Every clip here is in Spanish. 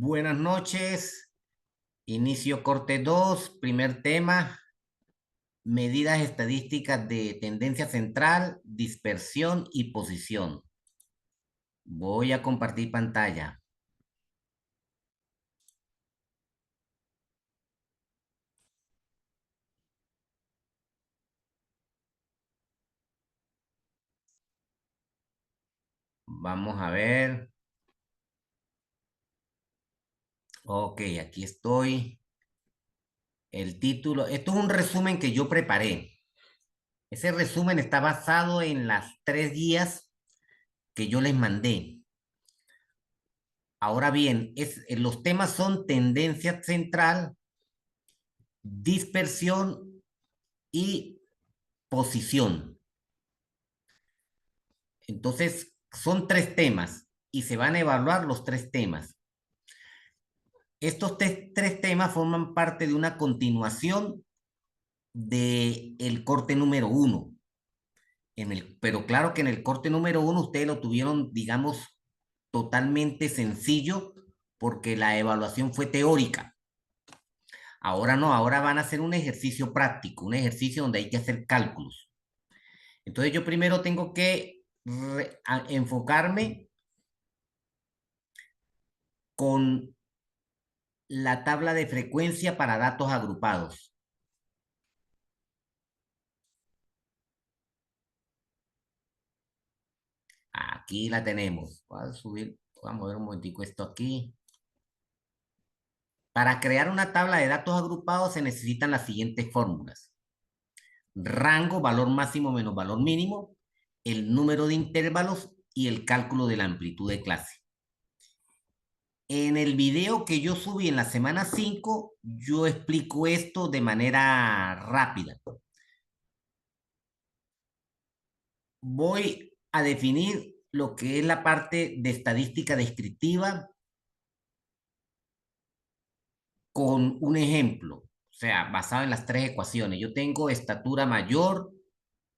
Buenas noches. Inicio corte 2, primer tema, medidas estadísticas de tendencia central, dispersión y posición. Voy a compartir pantalla. Vamos a ver. Ok, aquí estoy. El título. Esto es un resumen que yo preparé. Ese resumen está basado en las 3 guías que yo les mandé. Ahora bien, los temas son tendencia central, dispersión y posición. Entonces, son 3 temas y se van a evaluar los 3 temas. Estos tres temas forman parte de una continuación del corte número 1. Pero claro que en el corte número 1 ustedes lo tuvieron, digamos, totalmente sencillo porque la evaluación fue teórica. Ahora no, ahora van a hacer un ejercicio práctico, un ejercicio donde hay que hacer cálculos. Entonces yo primero tengo que enfocarme con la tabla de frecuencia para datos agrupados. Aquí la tenemos. Voy a subir, voy a mover un momentico esto aquí. Para crear una tabla de datos agrupados se necesitan las siguientes fórmulas. Rango, valor máximo menos valor mínimo, el número de intervalos y el cálculo de la amplitud de clase. En el video que yo subí en la semana 5, yo explico esto de manera rápida. Voy a definir lo que es la parte de estadística descriptiva con un ejemplo, o sea, basado en las 3 ecuaciones. Yo tengo estatura mayor,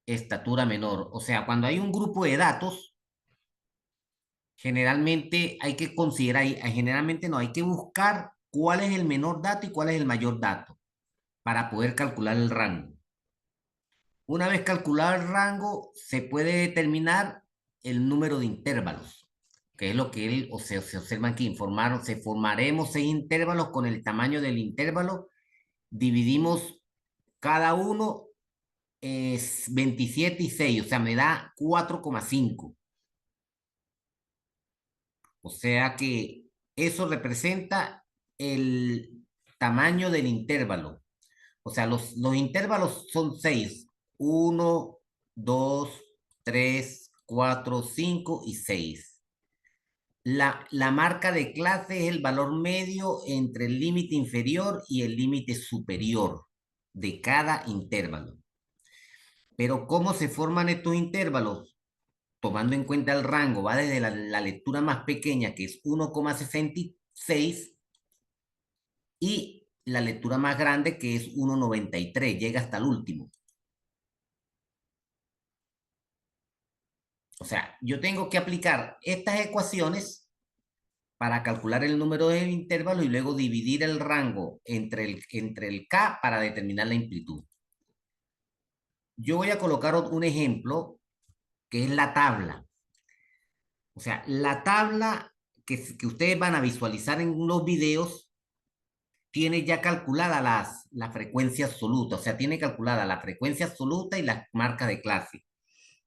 estatura menor. O sea, cuando hay un grupo de datos, generalmente hay que considerar, generalmente no, hay que buscar cuál es el menor dato y cuál es el mayor dato para poder calcular el rango. Una vez calculado el rango, se puede determinar el número de intervalos, que es lo que él, o sea, se observa aquí, formaremos 6 intervalos con el tamaño del intervalo, dividimos cada uno es 27 y 6, o sea, me da 4,5. O sea que eso representa el tamaño del intervalo. O sea, los intervalos son 6. 1, 2, 3, 4, 5 y 6. La marca de clase es el valor medio entre el límite inferior y el límite superior de cada intervalo. Pero ¿cómo se forman estos intervalos? Tomando en cuenta el rango, va desde la lectura más pequeña, que es 1,66, y la lectura más grande, que es 1,93, llega hasta el último. O sea, yo tengo que aplicar estas ecuaciones para calcular el número de intervalos y luego dividir el rango entre el K para determinar la amplitud. Yo voy a colocar un ejemplo que es la tabla. O sea, la tabla que ustedes van a visualizar en los videos tiene ya calculada la frecuencia absoluta, o sea, tiene calculada la frecuencia absoluta y las marcas de clase.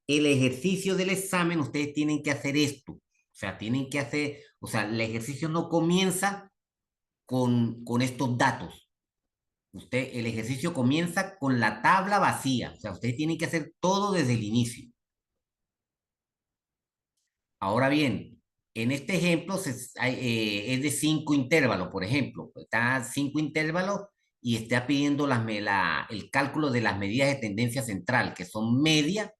El ejercicio del examen, ustedes tienen que hacer esto, o sea, tienen que hacer, o sea, el ejercicio no comienza con estos datos. El ejercicio comienza con la tabla vacía, o sea, ustedes tienen que hacer todo desde el inicio. Ahora bien, en este ejemplo es de 5 intervalos, por ejemplo. Está 5 intervalos y está pidiendo el cálculo de las medidas de tendencia central, que son media,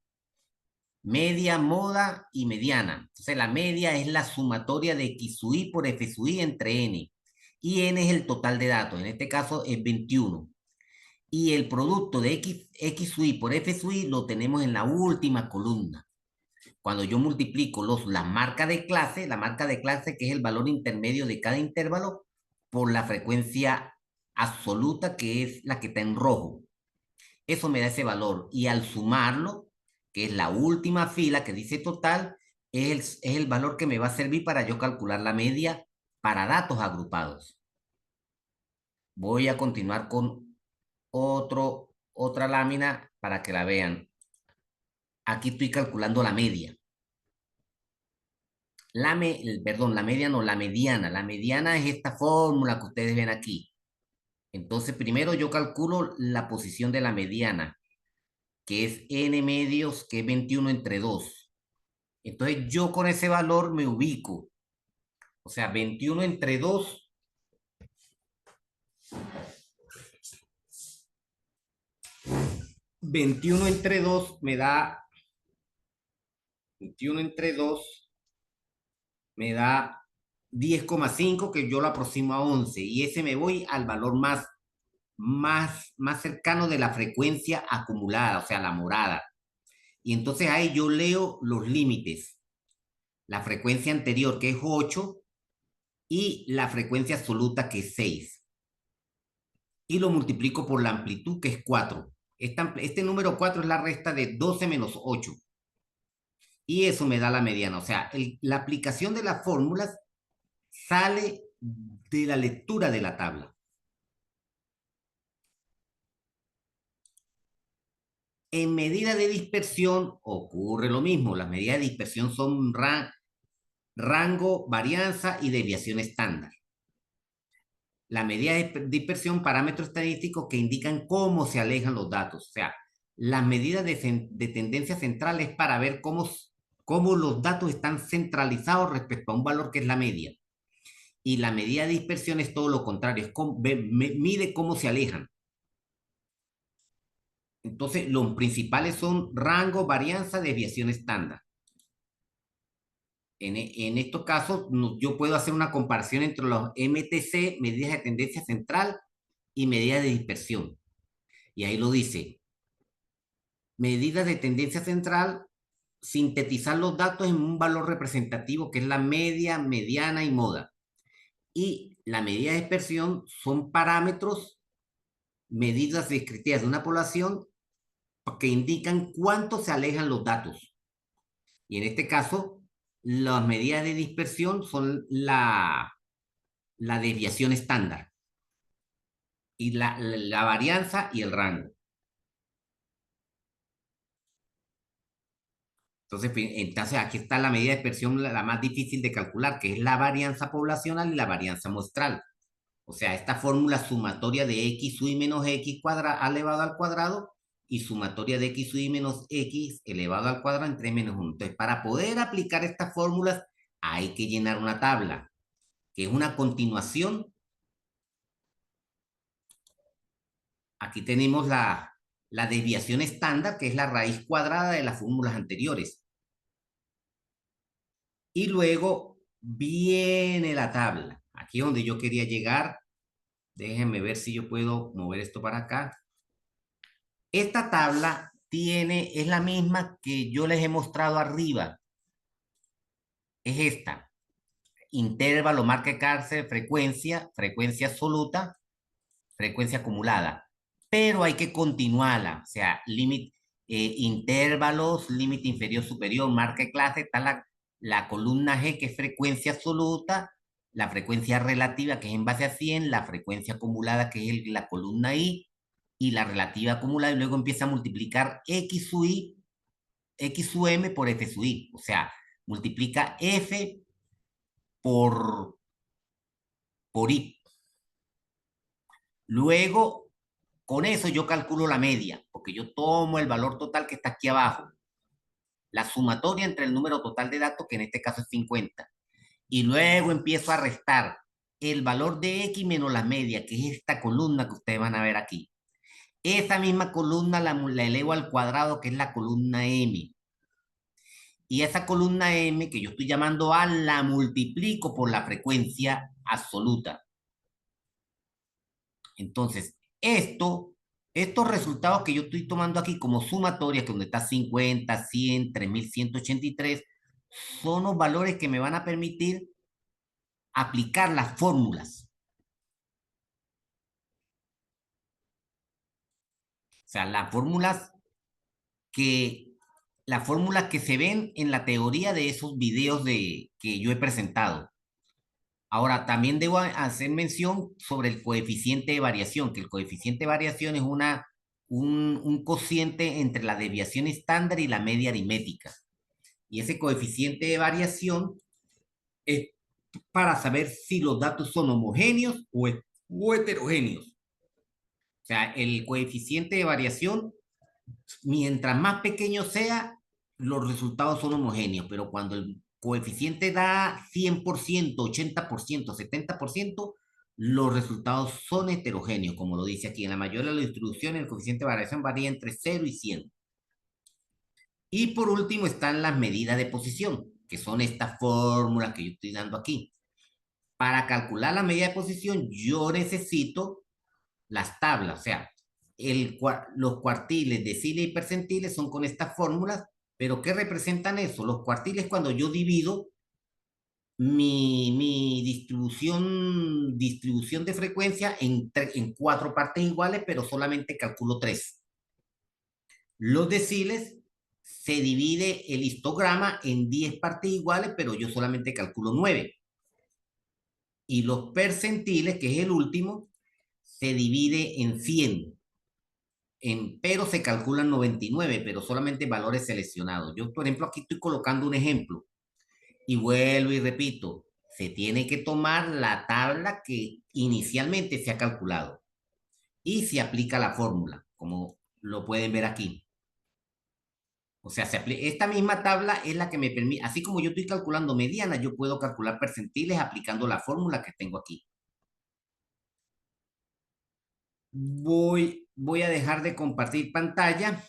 moda y mediana. Entonces, la media es la sumatoria de x sub i por f sub i entre n. Y n es el total de datos. En este caso es 21. Y el producto de x sub i por f sub i lo tenemos en la última columna. cuando yo multiplico la marcas de clase, la marca de clase que es el valor intermedio de cada intervalo, por la frecuencia absoluta que es la que está en rojo. Eso me da ese valor. Y al sumarlo, que es la última fila que dice total, es el valor que me va a servir para yo calcular la media para datos agrupados. Voy a continuar con otra lámina para que la vean. Aquí estoy calculando la media. Perdón, la media no, la mediana. La mediana es esta fórmula que ustedes ven aquí. Entonces, primero yo calculo la posición de la mediana, que es n medios, que es 21 entre 2. Entonces, yo con ese valor me ubico. O sea, 21 entre 2, 21 entre 2 me da, 21 entre 2 me da 10,5, que yo lo aproximo a 11. Y ese me voy al valor más cercano de la frecuencia acumulada, o sea, la morada. Y entonces ahí yo leo los límites. La frecuencia anterior, que es 8, y la frecuencia absoluta, que es 6. Y lo multiplico por la amplitud, que es 4. Este número 4 es la resta de 12 menos 8. Y eso me da la mediana. O sea, la aplicación de las fórmulas sale de la lectura de la tabla. En medida de dispersión ocurre lo mismo. Las medidas de dispersión son rango, varianza y desviación estándar. La medida de dispersión, parámetros estadísticos que indican cómo se alejan los datos. O sea, las medidas de tendencia central es para ver cómo los datos están centralizados respecto a un valor que es la media. Y la medida de dispersión es todo lo contrario, mide cómo se alejan. Entonces, los principales son rango, varianza, desviación estándar. En estos casos, yo puedo hacer una comparación entre los MTC, medidas de tendencia central, y medidas de dispersión. Y ahí lo dice. Medidas de tendencia central, sintetizar los datos en un valor representativo que es la media, mediana y moda. Y la medida de dispersión son parámetros, medidas descriptivas de una población que indican cuánto se alejan los datos. Y en este caso, las medidas de dispersión son la desviación estándar y la varianza y el rango. Entonces aquí está la medida de dispersión, la más difícil de calcular, que es la varianza poblacional y la varianza muestral. O sea, esta fórmula sumatoria de x y menos x elevado al cuadrado y sumatoria de x y menos x elevado al cuadrado en 3 menos 1. Entonces, para poder aplicar estas fórmulas hay que llenar una tabla, que es una continuación. Aquí tenemos la desviación estándar, que es la raíz cuadrada de las fórmulas anteriores. Y luego viene la tabla. Aquí es donde yo quería llegar. Déjenme ver si yo puedo mover esto para acá. Esta tabla es la misma que yo les he mostrado arriba. Es esta. Intervalo, marca de cárcel, frecuencia, frecuencia absoluta, frecuencia acumulada. Pero hay que continuarla. O sea, intervalos, límite inferior, superior, marca de clase, está la columna G, que es frecuencia absoluta, la frecuencia relativa, que es en base a 100, la frecuencia acumulada, que es la columna I, y la relativa acumulada, y luego empieza a multiplicar X sub I, X sub M por F sub I. O sea, multiplica F por I. Luego, con eso yo calculo la media, porque yo tomo el valor total que está aquí abajo, la sumatoria entre el número total de datos, que en este caso es 50. Y luego empiezo a restar el valor de X menos la media, que es esta columna que ustedes van a ver aquí. Esa misma columna la elevo al cuadrado, que es la columna M. Y esa columna M, que yo estoy llamando A, la multiplico por la frecuencia absoluta. Entonces, esto Estos resultados que yo estoy tomando aquí como sumatoria, que donde está 50, 100, 3183, son los valores que me van a permitir aplicar las fórmulas. O sea, que, las fórmulas que se ven en la teoría de esos videos que yo he presentado. Ahora, también debo hacer mención sobre el coeficiente de variación, que el coeficiente de variación es un cociente entre la desviación estándar y la media aritmética. Y ese coeficiente de variación es para saber si los datos son homogéneos o heterogéneos. O sea, el coeficiente de variación, mientras más pequeño sea, los resultados son homogéneos, pero cuando el coeficiente da 100%, 80%, 70%, los resultados son heterogéneos, como lo dice aquí. En la mayoría de las distribuciones, el coeficiente de variación varía entre 0 y 100. Y por último están las medidas de posición, que son estas fórmulas que yo estoy dando aquí. Para calcular la medida de posición, yo necesito las tablas, o sea, los cuartiles, deciles y percentiles son con estas fórmulas, pero ¿qué representan eso? Los cuartiles cuando yo divido mi distribución de frecuencia en cuatro partes iguales, pero solamente calculo tres. Los deciles se divide el histograma en 10 partes iguales, pero yo solamente calculo 9. Y los percentiles, que es el último, se divide en 100, pero se calculan 99, pero solamente valores seleccionados. Yo, por ejemplo, aquí estoy colocando un ejemplo y vuelvo y repito, se tiene que tomar la tabla que inicialmente se ha calculado y se aplica la fórmula, como lo pueden ver aquí. O sea, esta misma tabla es la que me permite, así como yo estoy calculando medianas, yo puedo calcular percentiles aplicando la fórmula que tengo aquí. Voy a dejar de compartir pantalla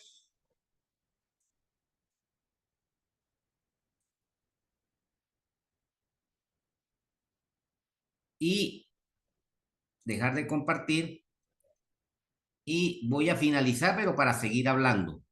y dejar de compartir y voy a finalizar, pero para seguir hablando.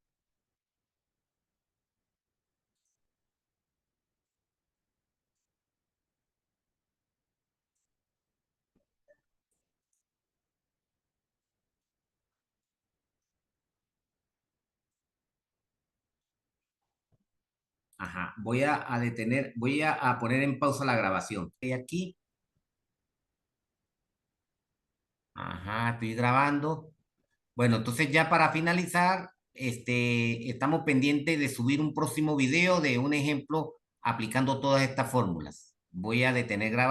Ajá, voy a detener, a poner en pausa la grabación. Estoy aquí. Ajá, estoy grabando. Bueno, entonces ya para finalizar, estamos pendientes de subir un próximo video de un ejemplo aplicando todas estas fórmulas. Voy a detener grabación.